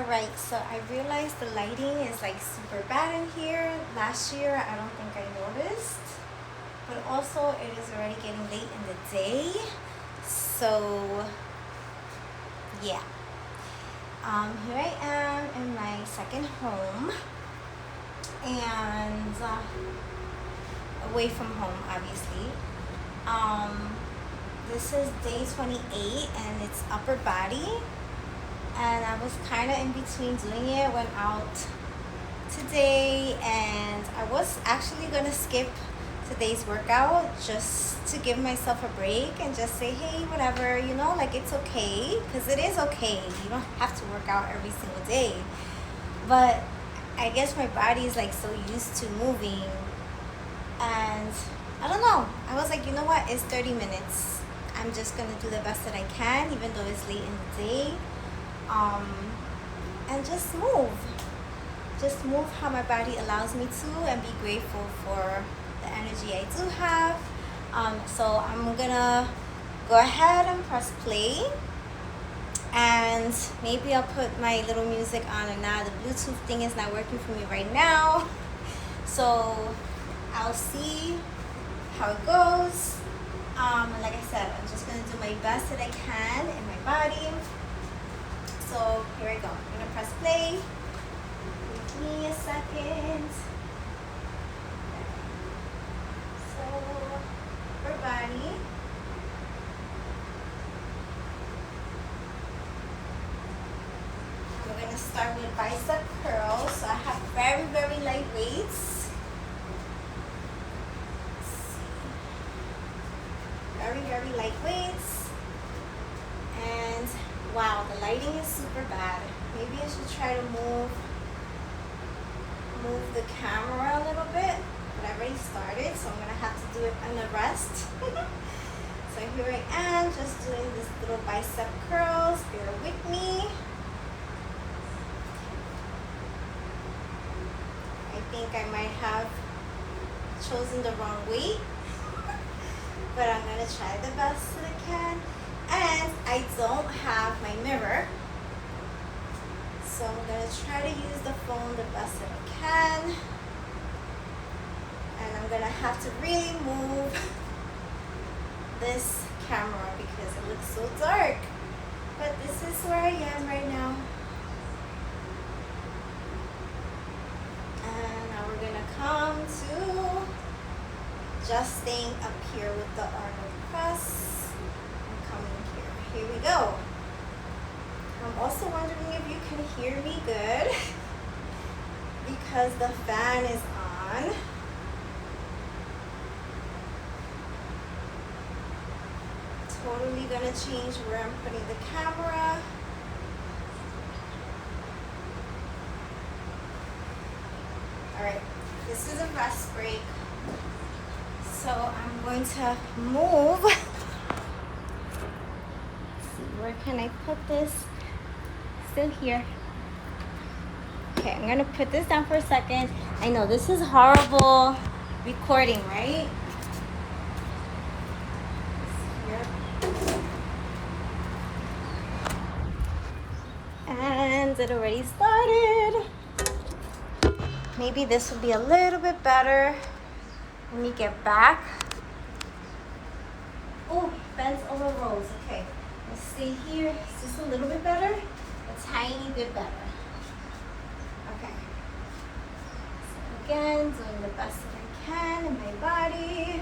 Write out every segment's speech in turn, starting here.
Alright, so I realized the lighting is like super bad in here. Last year, I don't think I noticed. But also, it is already getting late in the day. So, yeah. Here I am in my second home. And away from home, obviously. This is day 28 and it's upper body. And I was kind of in between doing it. Went out today and I was actually gonna skip today's workout just to give myself a break and just say, hey, whatever, you know, like it's okay, because it is okay. You don't have to work out every single day. But I guess my body is like so used to moving, and I don't know. I was like, you know what? It's 30 minutes. I'm just gonna do the best that I can, even though it's late in the day. And just move how my body allows me to, and be grateful for the energy I do have. So I'm gonna go ahead and press play, and maybe I'll put my little music on or not. The Bluetooth thing is not working for me right now, so I'll see how it goes. And like I said, I'm just gonna do my best that I can in my body. So here I go. I'm gonna press play. Give me a second. So upper body. I'm gonna start with bicep curls. So I have very, very light weights. Let's see. Very, very light weights. And wow, the lighting is super bad. Maybe I should try to move the camera a little bit, but I already started, so I'm gonna have to do it on the rest. So here I am, just doing this little bicep curls. Bear with me. I think I might have chosen the wrong weight, but I'm gonna try the best that I can. And I don't have my mirror, so I'm going to try to use the phone the best that I can. And I'm going to have to really move this camera because it looks so dark. But this is where I am right now. And now we're going to come to just staying up here with the arnold press. Here we go. I'm also wondering if you can hear me good because the fan is on. Totally gonna change where I'm putting the camera. All right, this is a rest break. So I'm going to move. Where can I put this? Still here. Okay, I'm gonna put this down for a second. I know this is horrible recording, right? And it already started. Maybe this will be a little bit better. Let me get back. Oh, bends over rows. Okay. Let's stay here. Is this a little bit better? A tiny bit better. Okay. So again, doing the best that I can in my body.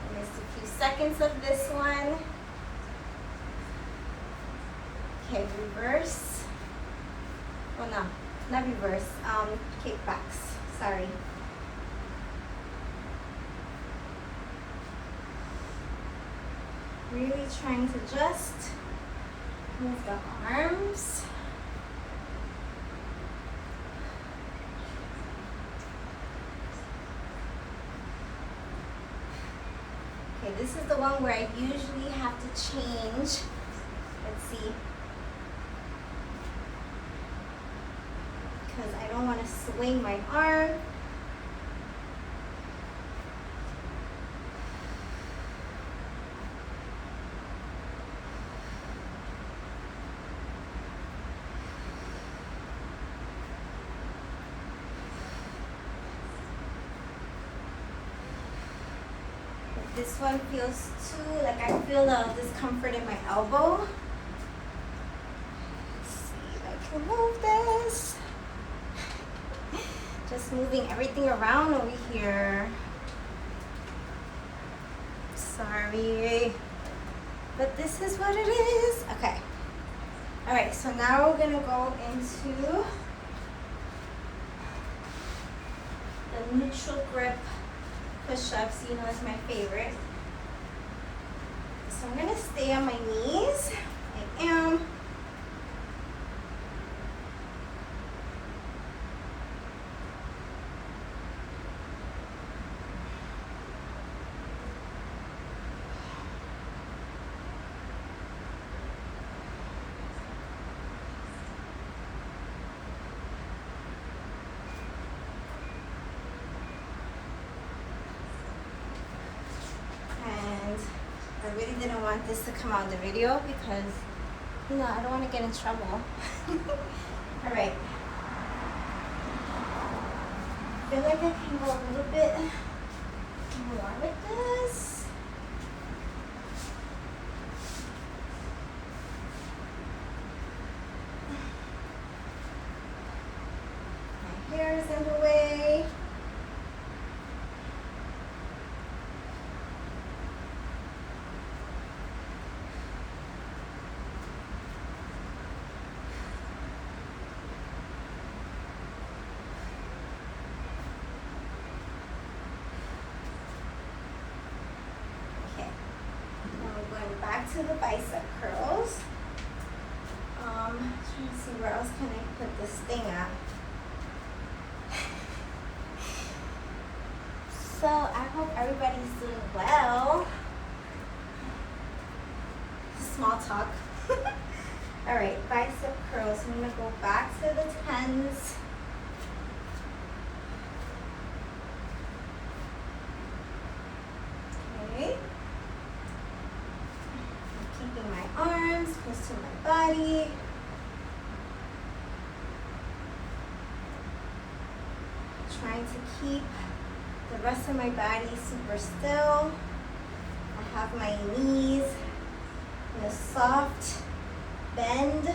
I missed a few seconds of this one. Okay, reverse. Oh no, not reverse. Kickbacks. Sorry. Really trying to just move the arms. Okay, this is the one where I usually have to change. Let's see. Because I don't want to swing my arm. This one feels too, like I feel a discomfort in my elbow. Let's see if I can move this. Just moving everything around over here. Sorry, but this is what it is. Okay. All right, so now we're gonna go into the neutral grip push-ups. You know, it's my favorite. So I'm gonna stay on my knees. I am. I really didn't want this to come out in the video because, you know, I don't want to get in trouble. All right. I feel like I can go a little bit more with this. My hair is in the way. Back to the bicep curls. Trying to see where else can I put this thing at. So I hope everybody's doing well. Small talk. All right, bicep curls. I'm gonna go back to the 10s. Okay. Keeping my arms close to my body. Trying to keep the rest of my body super still. I have my knees in a soft bend. All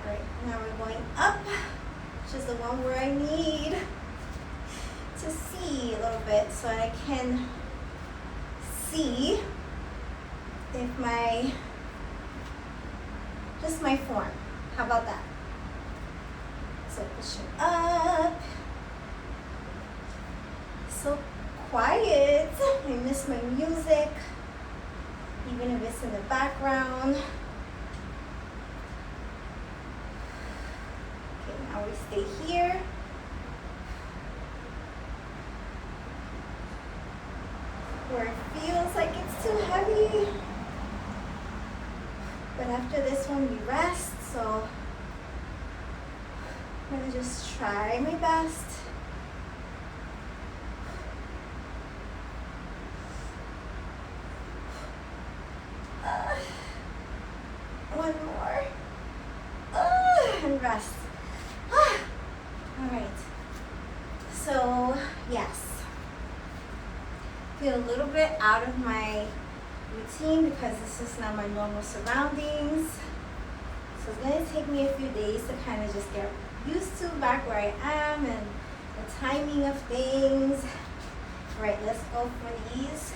right, now we're going up, which is the one where I need to see a little bit so I can see if just my form. How about that? So pushing up. So quiet. I miss my music, even if it's in the background. Okay, now we stay here. Where it feels like it's too heavy. But after this one, we rest, so I'm gonna just try my best. One more. And rest. All right. So, yes. Feel a little bit out of my routine because this is not my normal surroundings. So it's going to take me a few days to kind of just get used to back where I am and the timing of things. All right, let's go for these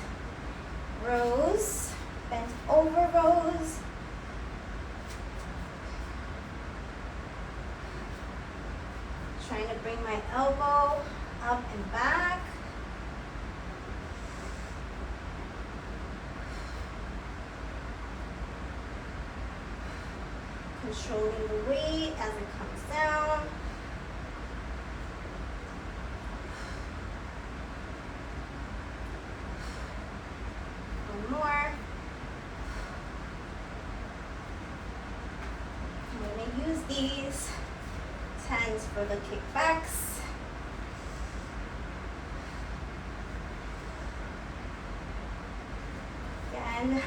rows, bent over rows. Trying to bring my elbow up and back. Controlling the weight as it comes down. One more. I'm going to use these 10s for the kickbacks. Again,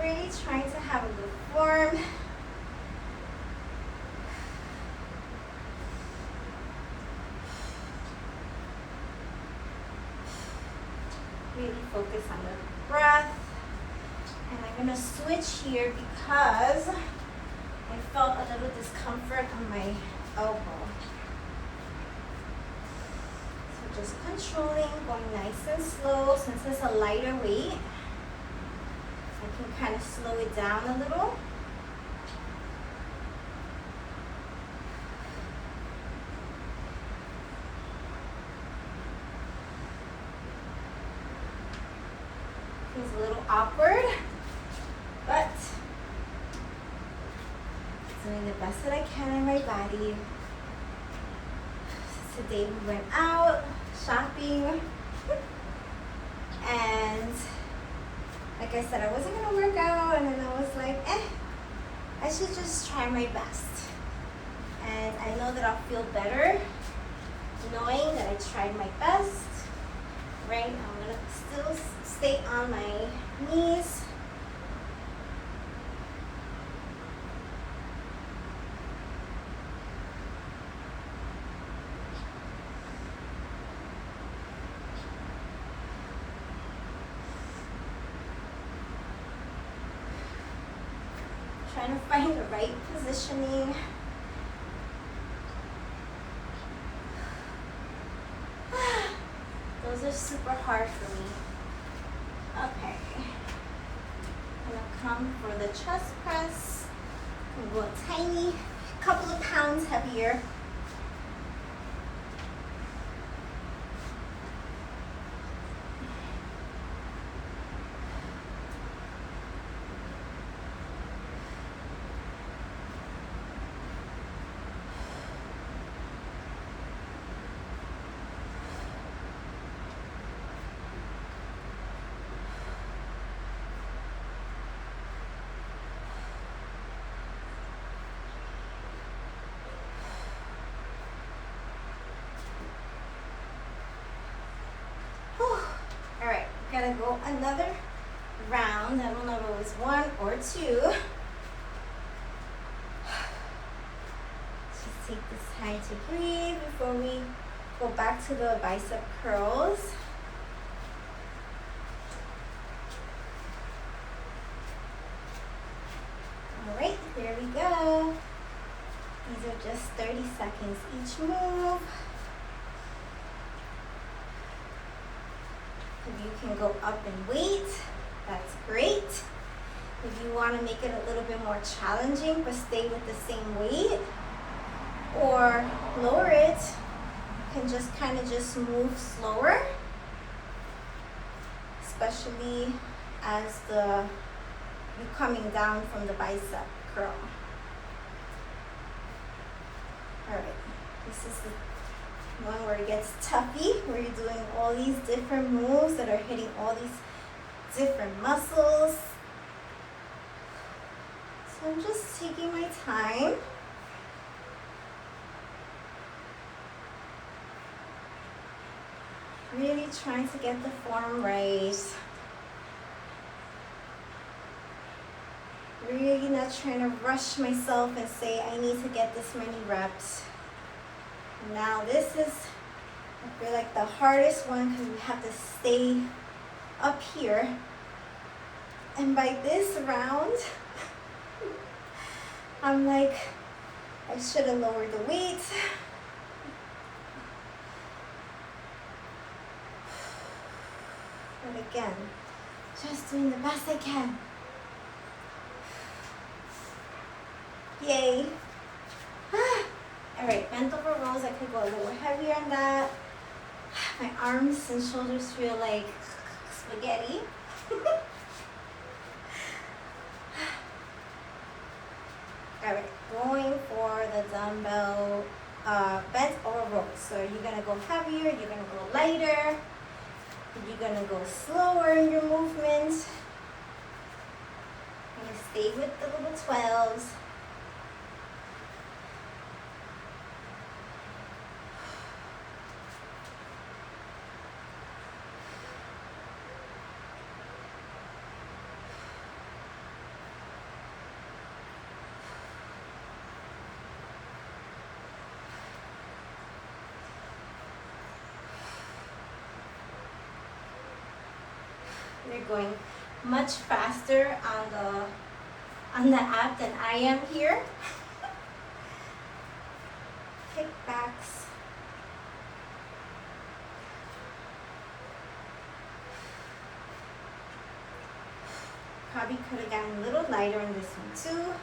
really trying to have a good form. Really focus on the breath. And I'm gonna switch here because I felt a little discomfort on my elbow. So just controlling, going nice and slow. Since it's a lighter weight, I can kind of slow it down a little. Feels a little awkward, but doing the best that I can in my body. Today we went out shopping, and like I said, I wasn't gonna work out, and then I was like, I should just try my best. And I know that I'll feel better knowing that I tried my best. Right, I'm gonna still stay on my knees. Trying to find the right positioning. Those are super hard for me. Okay. I'm gonna come for the chest press. I'm gonna go a tiny couple of pounds heavier. All right, we're gonna go another round. I don't know if it was 1 or 2. Just take this time to breathe before we go back to the bicep curls. All right, here we go. These are just 30 seconds each move. If you can go up in weight, that's great. If you want to make it a little bit more challenging but stay with the same weight, or lower it, you can just kind of just move slower, especially as you're coming down from the bicep curl. All right, this is the one where it gets toughy, where you're doing all these different moves that are hitting all these different muscles. So I'm just taking my time. Really trying to get the form right. Really not trying to rush myself and say I need to get this many reps. Now this is, I feel like, the hardest one because we have to stay up here. And by this round, I'm like, I should have lowered the weight. But again, just doing the best I can. Yay. All right, bent over rows, I could go a little heavier on that. My arms and shoulders feel like spaghetti. All right, going for the dumbbell bent over rows. So you're gonna go heavier, you're gonna go lighter, you're gonna go slower in your movement. You're gonna stay with the little 12s. They're going much faster on the app than I am here. Kickbacks. Probably could have gotten a little lighter in this one too.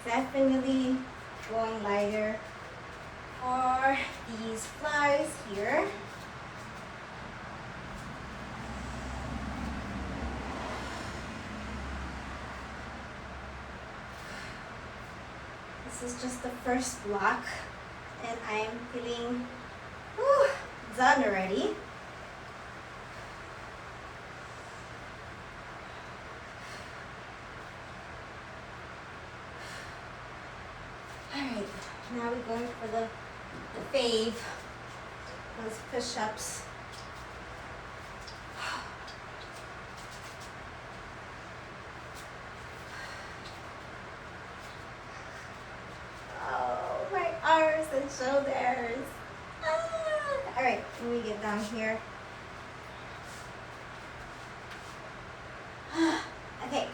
Definitely going lighter for these flies here. This is just the first block and I am feeling done already. Alright, now we're going for the fave, those push-ups. Oh, my arms and shoulders. Alright, let me get down here. Okay.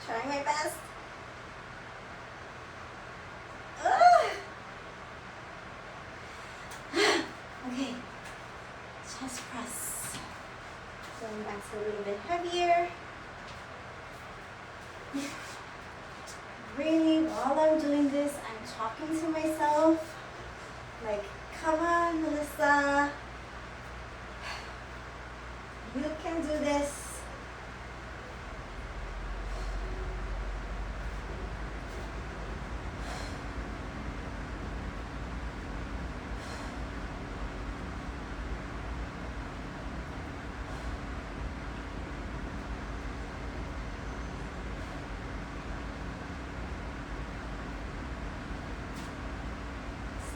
Trying my best. Okay, chest press. Going back to a little bit heavier. Really, while I'm doing this, I'm talking to myself. Like, come on, Melissa. You can do this.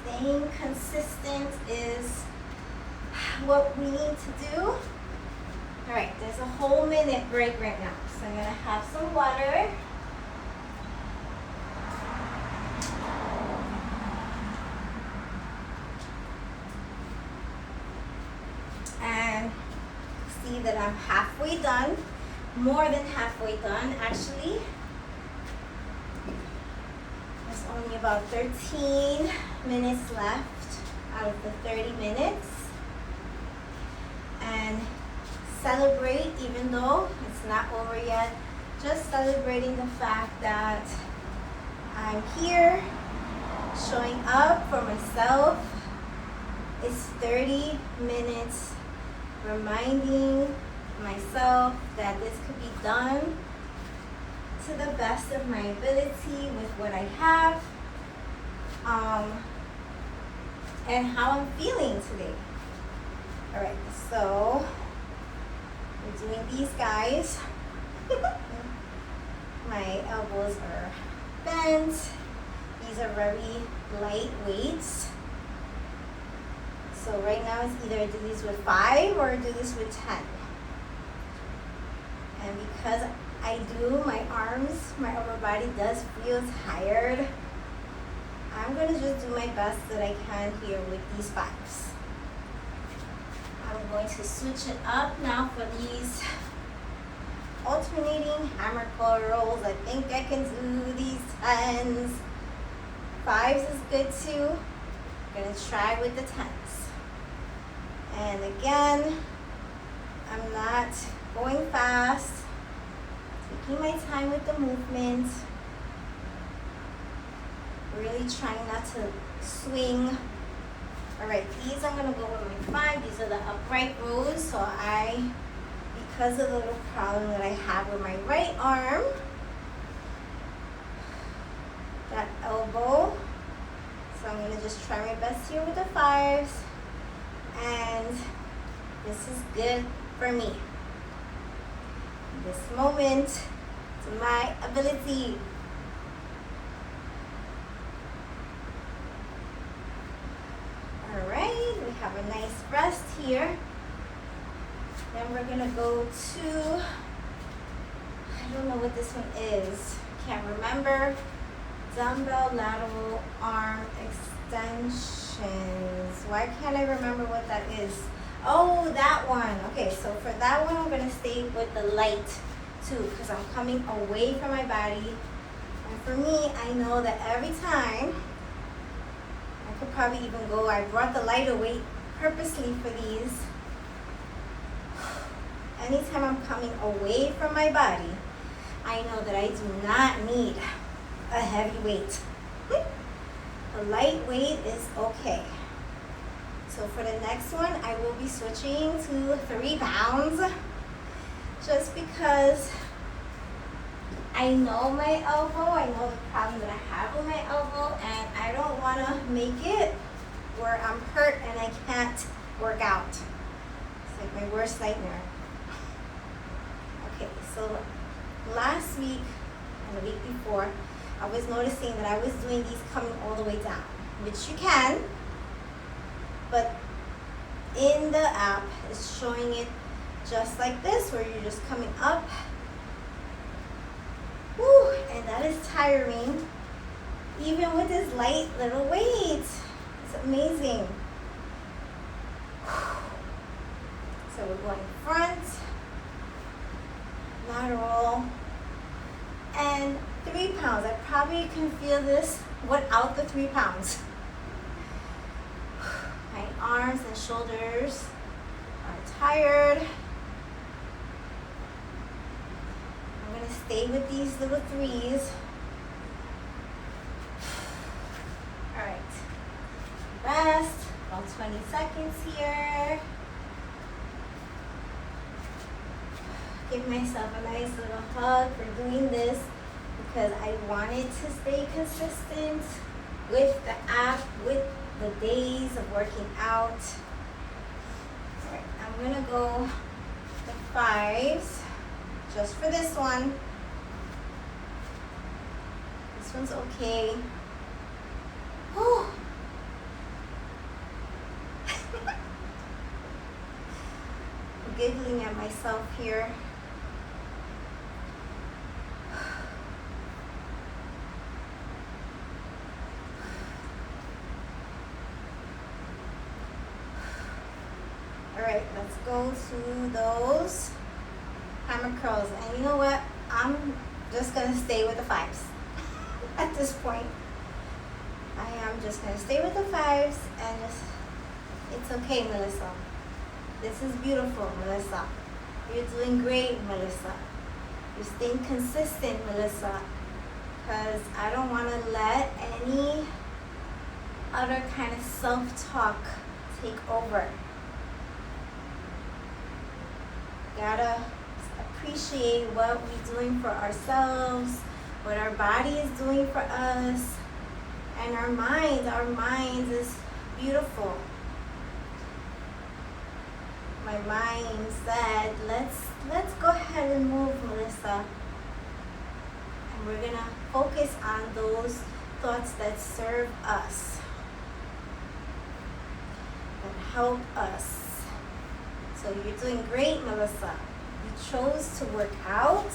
Staying consistent is what we need to do. All right, there's a whole minute break right now. So I'm gonna have some water. And see that I'm halfway done, more than halfway done actually. There's only about 13 minutes left out of the 30 minutes. And celebrate, even though it's not over yet, just celebrating the fact that I'm here, showing up for myself. It's 30 minutes reminding myself that this could be done to the best of my ability with what I have, and how I'm feeling today. All right, so we're doing these guys. My elbows are bent. These are very light weights. So right now it's either do these with 5 or do this with 10. And because I do, my arms, my upper body does feel tired, I'm gonna just do my best that I can here with these 5s. I'm going to switch it up now for these alternating hammer curls. I think I can do these 10s. 5s is good too. I'm gonna try with the 10s. And again, I'm not going fast. Taking my time with the movement. Really trying not to swing. All right, these I'm gonna go with my 5. These are the upright rows. So because of the little problem that I have with my right arm, that elbow. So I'm gonna just try my best here with the 5s. And This is good for me. This moment, to my ability. All right, we have a nice rest here. Then we're gonna go to, I don't know what this one is. Can't remember. Dumbbell lateral arm extensions. Why can't I remember what that is? Oh, that one. Okay, so for that one, I'm gonna stay with the light too, because I'm coming away from my body. And for me, I know that every time, I could probably even go, I brought the lighter weight purposely for these. Anytime I'm coming away from my body, I know that I do not need a heavy weight. A light weight is okay. So for the next one, I will be switching to 3 pounds just because I know my elbow, I know the problem that I have with my elbow, and I don't want to make it where I'm hurt and I can't work out. It's like my worst nightmare. Okay, so last week and the week before, I was noticing that I was doing these coming all the way down, which you can, but in the app it's showing it just like this, where you're just coming up. Woo, and that is tiring, even with this light little weight. It's amazing. So we're going front, lateral, and 3 pounds. I probably can feel this without the 3 pounds. My arms and shoulders are tired. I'm gonna stay with these little 3s. All right, rest, about 20 seconds here. Give myself a nice little hug for doing this because I wanted to stay consistent with the app, with the days of working out. All right, I'm gonna go the 5s just for this one. This one's okay. Oh. I'm giggling at myself here. All right, let's go to those hammer curls. And you know what? I'm just gonna stay with the 5s at this point. I am just gonna stay with the 5s and just, it's okay, Melissa. This is beautiful, Melissa. You're doing great, Melissa. You're staying consistent, Melissa. Because I don't wanna let any other kind of self-talk take over. Gotta appreciate what we're doing for ourselves, what our body is doing for us, and our mind is beautiful. My mind said, let's go ahead and move, Melissa. And we're gonna focus on those thoughts that serve us, that help us. So you're doing great, Melissa. You chose to work out.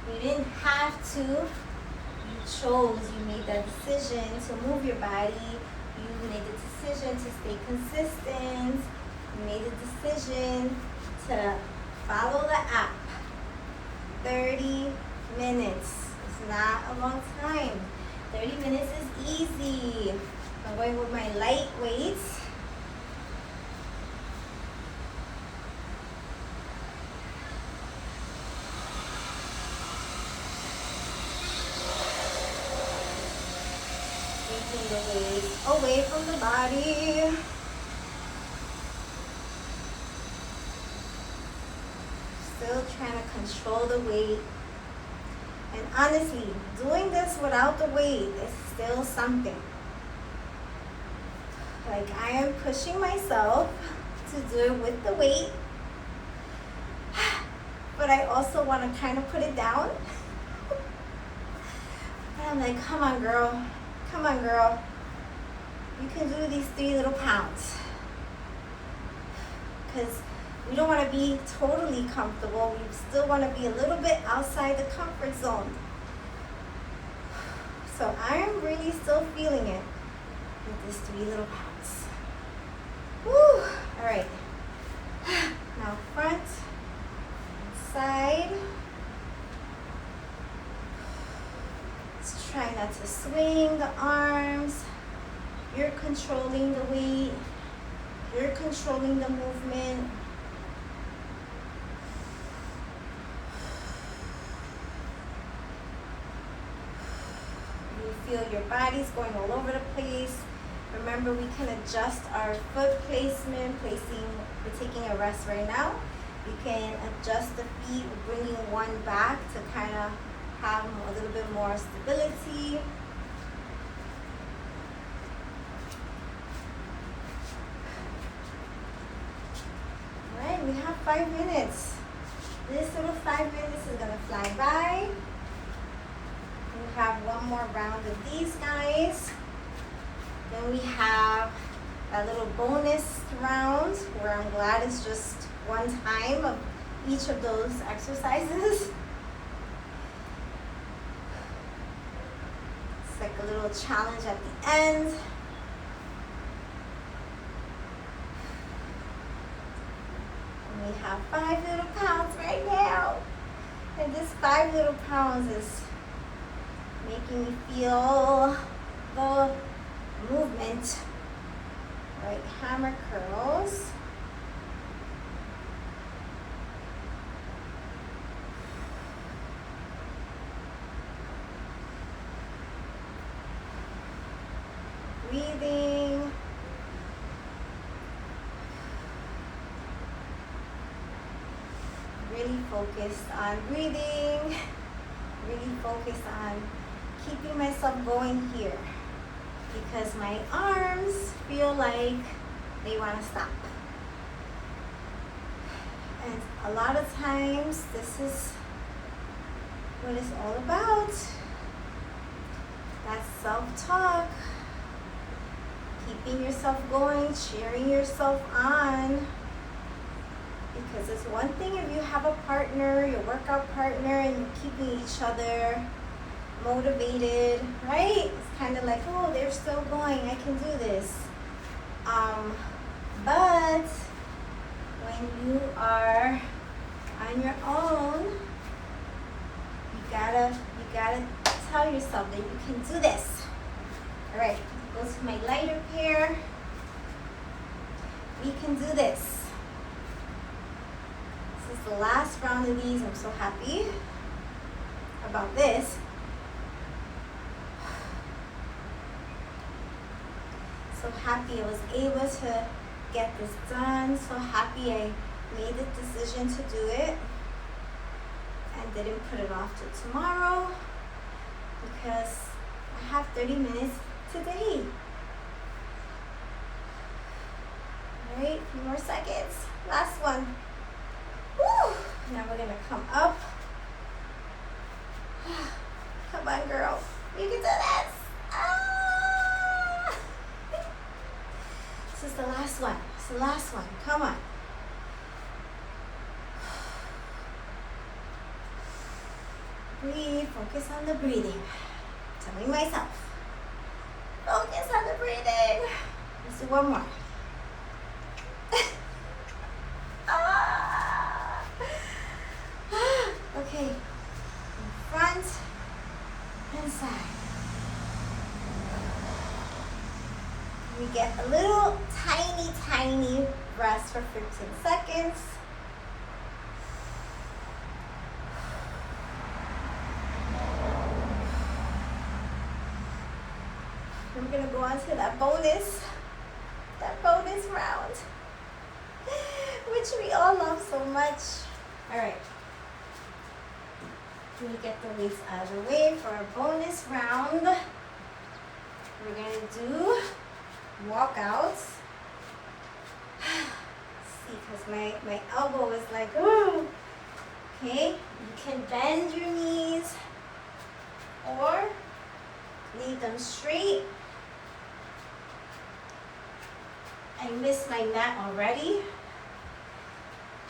You didn't have to. You chose, you made that decision to move your body. You made the decision to stay consistent. You made the decision to follow the app. 30 minutes. It's not a long time. 30 minutes is easy. I'm going with my light weights. Taking the weight away from the body. Still trying to control the weight. And honestly, doing this without the weight is still something. Like, I am pushing myself to do it with the weight, but I also want to kind of put it down. But I'm like, come on, girl. Come on, girl. You can do these 3 little pounds. Because we don't want to be totally comfortable. We still want to be a little bit outside the comfort zone. So I'm really still feeling it with this 3 little pounds. Woo! All right. Now front, side. Let's try not to swing the arms. You're controlling the weight. You're controlling the movement. You feel your body's going all over the place. Remember, we can adjust our foot placement. We're taking a rest right now. You can adjust the feet, bringing one back to kind of have a little bit more stability. All right, we have 5 minutes. This little 5 minutes is gonna fly by. We have one more round of these guys. Then we have a little bonus round where I'm glad it's just one time of each of those exercises. It's like a little challenge at the end. And we have 5 little pounds right now. And this 5 little pounds is making me feel the movement. Right, hammer curls. Breathing. Really focused on breathing. Really focused on keeping myself going here, because my arms feel like they want to stop. And a lot of times this is what it's all about. That self-talk, keeping yourself going, cheering yourself on. Because it's one thing if you have a partner, your workout partner, and you're keeping each other motivated, right? It's kind of like, oh, they're still going, I can do this. But when you are on your own, you gotta tell yourself that you can do this. All right, go to my lighter pair. We can do this. This is the last round of these. I'm so happy about this. So happy I was able to get this done. So happy I made the decision to do it and didn't put it off till tomorrow, because I have 30 minutes today. All right, a few more seconds. Last one. Woo! Now we're gonna come up. Come on, girl. You can do this. Ah! This is the last one. It's the last one. Come on. Breathe. Focus on the breathing. Telling myself. Focus on the breathing. Let's do one more. Okay. Front and side. We get a little tiny rest for 15 seconds. We're gonna go on to that bonus round, which we all love so much. All right. Let me get the weights out of the way for our bonus round. We're gonna do walkouts. my elbow is like, ooh. Okay, you can bend your knees or leave them straight. I missed my mat already.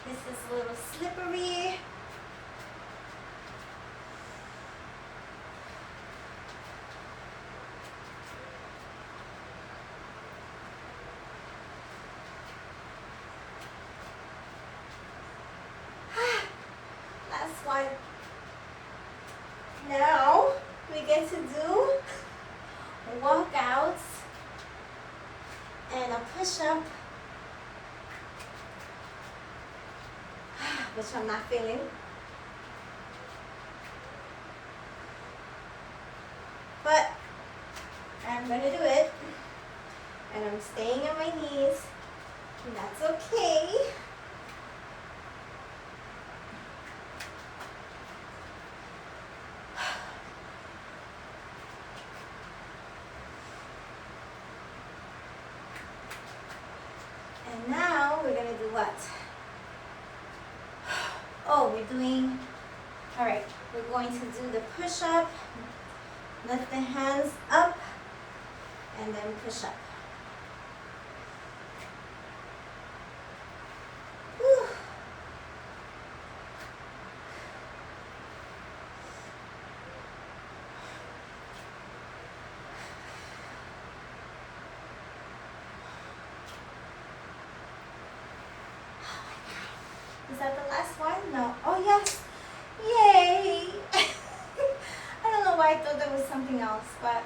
This is a little slippery. Last one. Now we get to do walkouts and a push-up, which I'm not feeling. But I'm gonna do it, and I'm staying on my knees, and that's okay. And now we're gonna do what? Oh, we're doing, all right, we're going to do the push-up. Lift the hands up and then push up. Whew. Is that the last one? No. Oh, yes. Yay. I don't know why I thought there was something else, but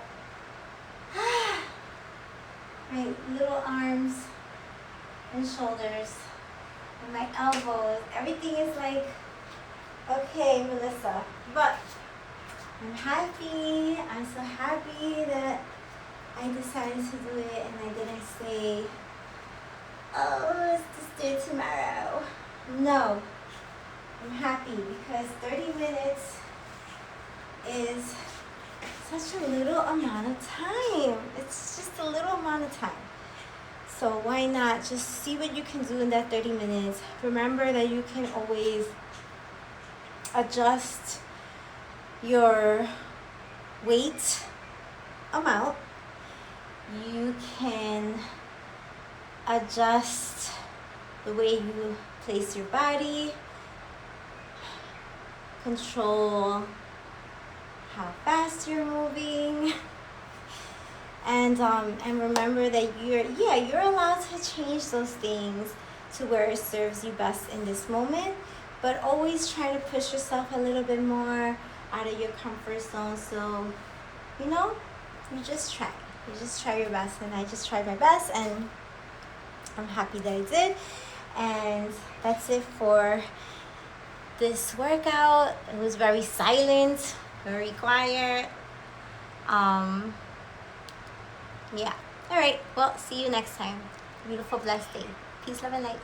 my little arms and shoulders and my elbows, everything is like, okay, Melissa. But I'm happy. I'm so happy that I decided to do it and I didn't say, oh, let's just do it tomorrow. No, I'm happy because 30 minutes is such a little amount of time. It's just a little amount of time. So why not just see what you can do in that 30 minutes. Remember that you can always adjust your weight amount. You can adjust the way you place your body, control how fast you're moving, and remember that you're allowed to change those things to where it serves you best in this moment, but always try to push yourself a little bit more out of your comfort zone. So you just try your best, and I just tried my best, and I'm happy that I did. And that's it for this workout. It was very silent, very quiet. Yeah. All right. Well, see you next time. Beautiful, blessed day. Peace, love, and light.